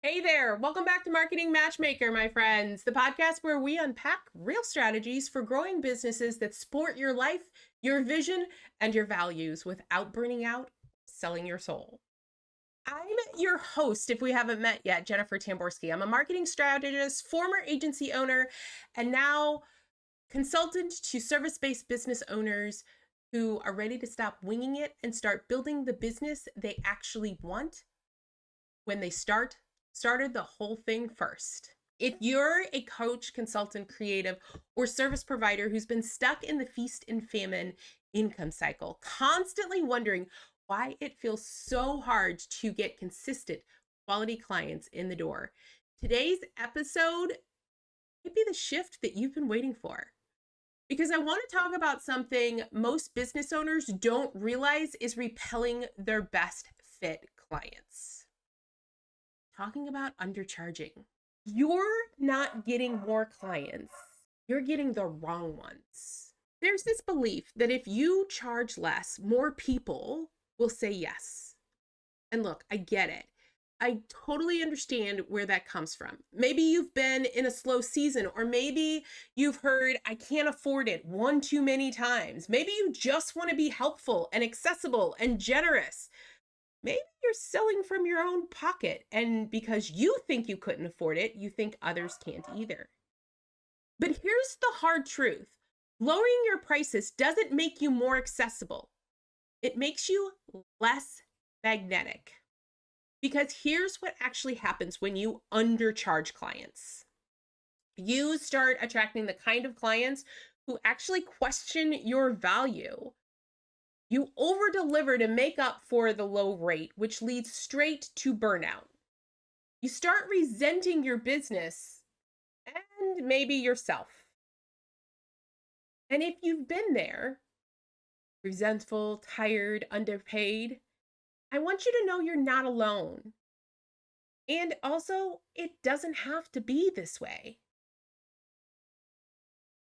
Hey there, welcome back to Marketing Matchmaker, my friends, the podcast where we unpack real strategies for growing businesses that support your life, your vision, and your values without burning out, selling your soul. I'm your host, if we haven't met yet, Jennifer Tamborski. I'm a marketing strategist, former agency owner, and now consultant to service-based business owners who are ready to stop winging it and start building the business they actually want when they started the whole thing first. If you're a coach, consultant, creative, or service provider who's been stuck in the feast and famine income cycle, constantly wondering why it feels so hard to get consistent quality clients in the door, today's episode might be the shift that you've been waiting for. Because I want to talk about something most business owners don't realize is repelling their best fit clients. Talking about undercharging. You're not getting more clients, you're getting the wrong ones. There's this belief that if you charge less, more people will say yes. And look, I get it. I totally understand where that comes from. Maybe you've been in a slow season, or maybe you've heard, I can't afford it one too many times. Maybe you just want to be helpful and accessible and generous. Maybe you're selling from your own pocket, and because you think you couldn't afford it, you think others can't either. But here's the hard truth. Lowering your prices doesn't make you more accessible. It makes you less magnetic. Because here's what actually happens when you undercharge clients. You start attracting the kind of clients who actually question your value. You over-deliver to make up for the low rate, which leads straight to burnout. You start resenting your business and maybe yourself. And if you've been there, resentful, tired, underpaid, I want you to know you're not alone. And also, it doesn't have to be this way.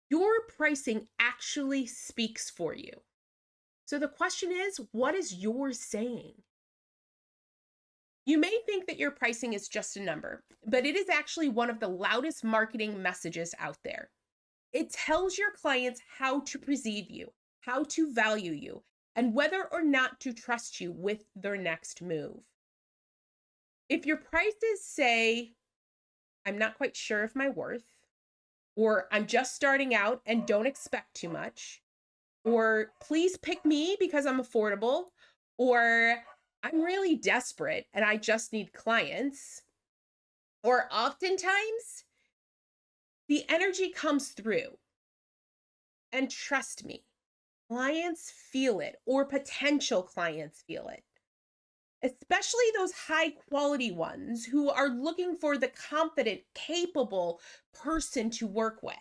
Your pricing actually speaks for you. So the question is, what is yours saying? You may think that your pricing is just a number, but it is actually one of the loudest marketing messages out there. It tells your clients how to perceive you, how to value you, and whether or not to trust you with their next move. If your prices say, I'm not quite sure of my worth, or I'm just starting out and don't expect too much, or please pick me because I'm affordable, or I'm really desperate and I just need clients, or oftentimes the energy comes through. And trust me, clients feel it, or potential clients feel it, especially those high quality ones who are looking for the confident, capable person to work with.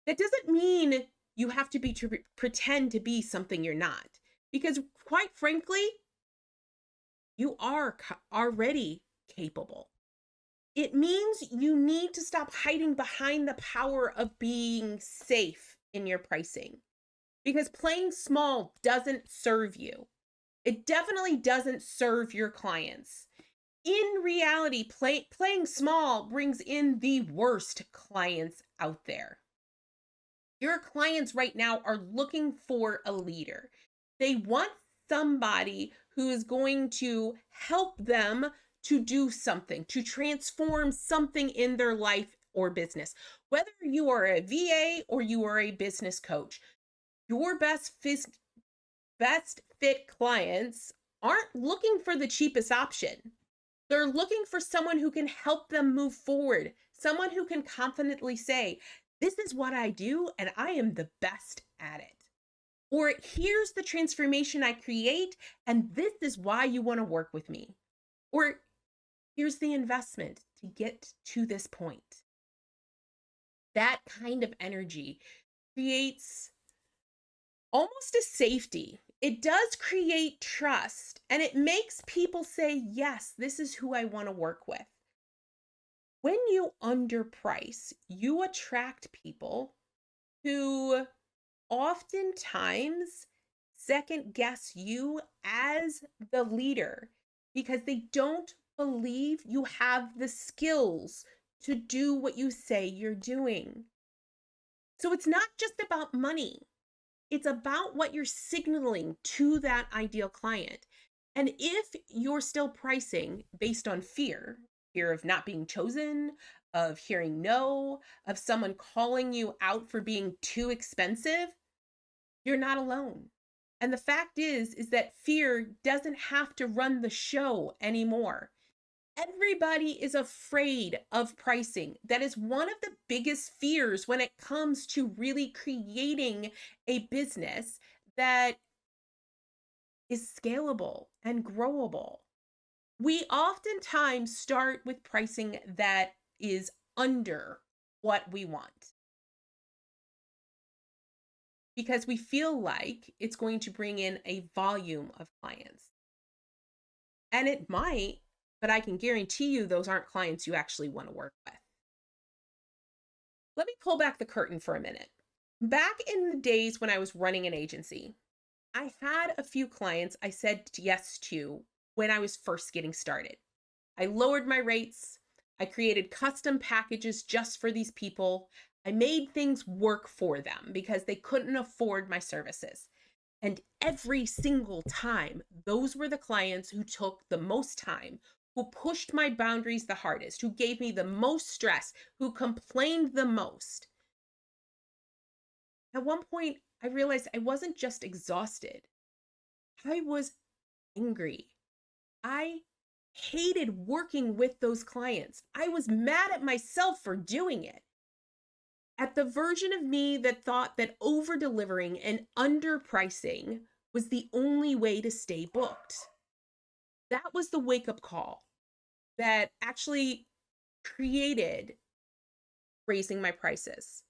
That doesn't mean you have to be pretend to be something you're not, because quite frankly, you are already capable. It means you need to stop hiding behind the power of being safe in your pricing, because playing small doesn't serve you. It definitely doesn't serve your clients. In reality, playing small brings in the worst clients out there. Your clients right now are looking for a leader. They want somebody who is going to help them to do something, to transform something in their life or business. Whether you are a VA or you are a business coach, your best fit clients aren't looking for the cheapest option. They're looking for someone who can help them move forward, someone who can confidently say, this is what I do, and I am the best at it. Or here's the transformation I create, and this is why you want to work with me. Or here's the investment to get to this point. That kind of energy creates almost a safety. It does create trust, and it makes people say, yes, this is who I want to work with. When you underprice, you attract people who oftentimes second guess you as the leader because they don't believe you have the skills to do what you say you're doing. So it's not just about money. It's about what you're signaling to that ideal client. And if you're still pricing based on fear of not being chosen, of hearing no, of someone calling you out for being too expensive, you're not alone. And the fact is that fear doesn't have to run the show anymore. Everybody is afraid of pricing. That is one of the biggest fears when it comes to really creating a business that is scalable and growable. We oftentimes start with pricing that is under what we want because we feel like it's going to bring in a volume of clients. And it might, but I can guarantee you those aren't clients you actually want to work with. Let me pull back the curtain for a minute. Back in the days when I was running an agency, I had a few clients I said yes to when I was first getting started. I lowered my rates. I created custom packages just for these people. I made things work for them because they couldn't afford my services. And every single time, those were the clients who took the most time, who pushed my boundaries the hardest, who gave me the most stress, who complained the most. At one point, I realized I wasn't just exhausted, I was angry. I hated working with those clients. I was mad at myself for doing it. At the version of me that thought that over delivering and underpricing was the only way to stay booked. That was the wake up call that actually created raising my prices.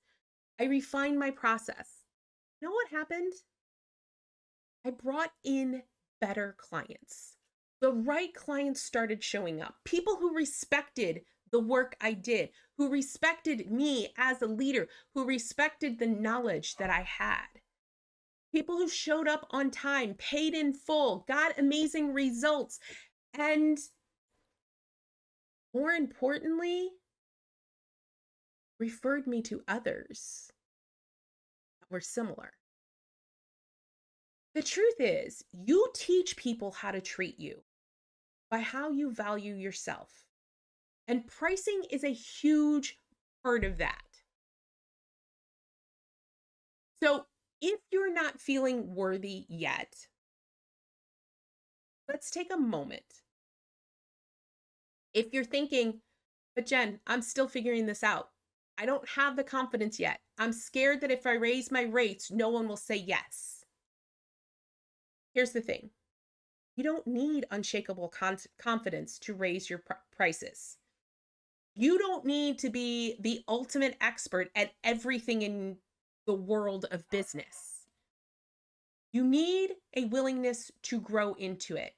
I refined my process. You know what happened? I brought in better clients. The right clients started showing up. People who respected the work I did, who respected me as a leader, who respected the knowledge that I had. People who showed up on time, paid in full, got amazing results, and more importantly, referred me to others that were similar. The truth is, you teach people how to treat you by how you value yourself. And pricing is a huge part of that. So if you're not feeling worthy yet, let's take a moment. If you're thinking, but Jen, I'm still figuring this out. I don't have the confidence yet. I'm scared that if I raise my rates, no one will say yes. Here's the thing. You don't need unshakable confidence to raise your prices. You don't need to be the ultimate expert at everything in the world of business. You need a willingness to grow into it.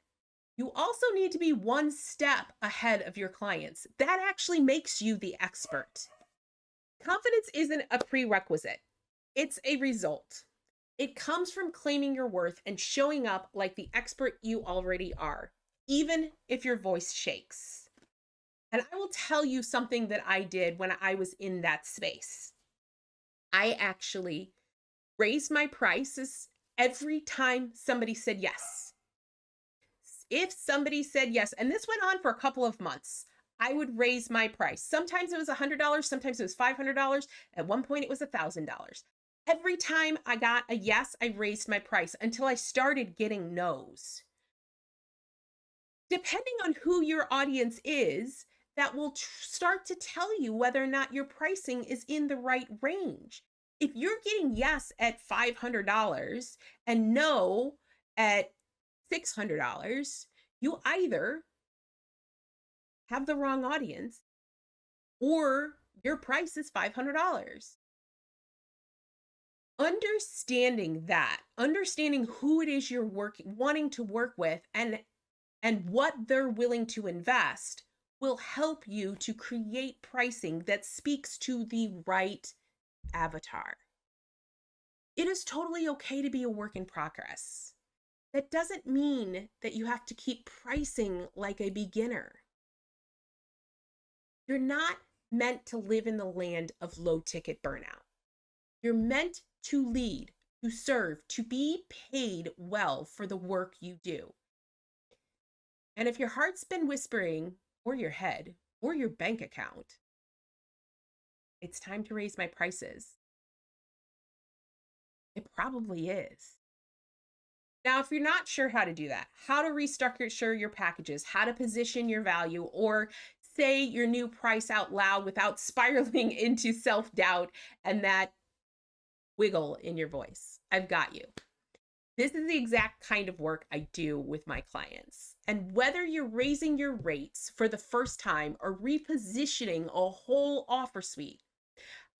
You also need to be one step ahead of your clients. That actually makes you the expert. Confidence isn't a prerequisite, it's a result. It comes from claiming your worth and showing up like the expert you already are, even if your voice shakes. And I will tell you something that I did when I was in that space. I actually raised my prices every time somebody said yes. If somebody said yes, and this went on for a couple of months, I would raise my price. Sometimes it was $100, sometimes it was $500. At one point, it was $1,000. Every time I got a yes, I raised my price until I started getting no's. Depending on who your audience is, that will start to tell you whether or not your pricing is in the right range. If you're getting yes at $500 and no at $600, you either have the wrong audience or your price is $500. Understanding that, understanding who it is you're wanting to work with and what they're willing to invest will help you to create pricing that speaks to the right avatar. It is totally okay to be a work in progress. That doesn't mean that you have to keep pricing like a beginner. You're not meant to live in the land of low ticket burnout. You're meant to lead, to serve, to be paid well for the work you do. And if your heart's been whispering, or your head, or your bank account, it's time to raise my prices. It probably is. Now, if you're not sure how to do that, how to restructure your packages, how to position your value, or say your new price out loud without spiraling into self-doubt and that wiggle in your voice, I've got you. This is the exact kind of work I do with my clients. And whether you're raising your rates for the first time or repositioning a whole offer suite,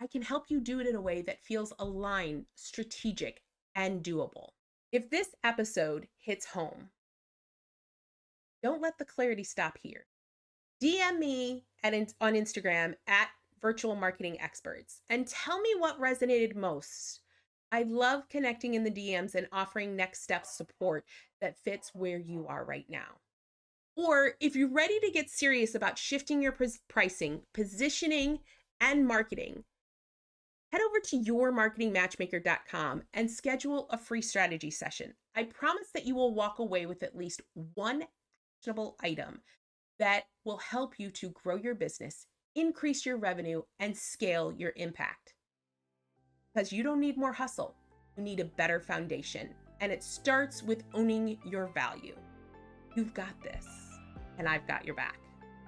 I can help you do it in a way that feels aligned, strategic, and doable. If this episode hits home, don't let the clarity stop here. DM me on Instagram at Virtual Marketing Experts and tell me what resonated most. I love connecting in the DMs and offering next step support that fits where you are right now. Or if you're ready to get serious about shifting your pricing, positioning, and marketing, head over to yourmarketingmatchmaker.com and schedule a free strategy session. I promise that you will walk away with at least one actionable item that will help you to grow your business, increase your revenue, and scale your impact. Because you don't need more hustle, you need a better foundation. And it starts with owning your value. You've got this, and I've got your back.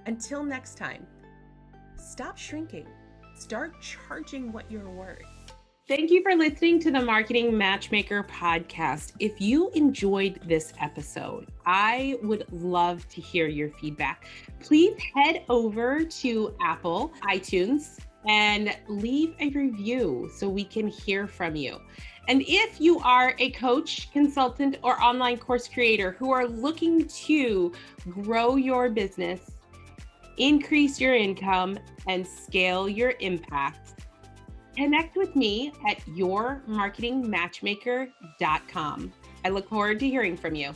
Until next time, stop shrinking. Start charging what you're worth. Thank you for listening to the Marketing Matchmaker podcast. If you enjoyed this episode, I would love to hear your feedback. Please head over to Apple, iTunes, and leave a review so we can hear from you. And if you are a coach, consultant, or online course creator who are looking to grow your business, increase your income, and scale your impact, connect with me at yourmarketingmatchmaker.com. I look forward to hearing from you.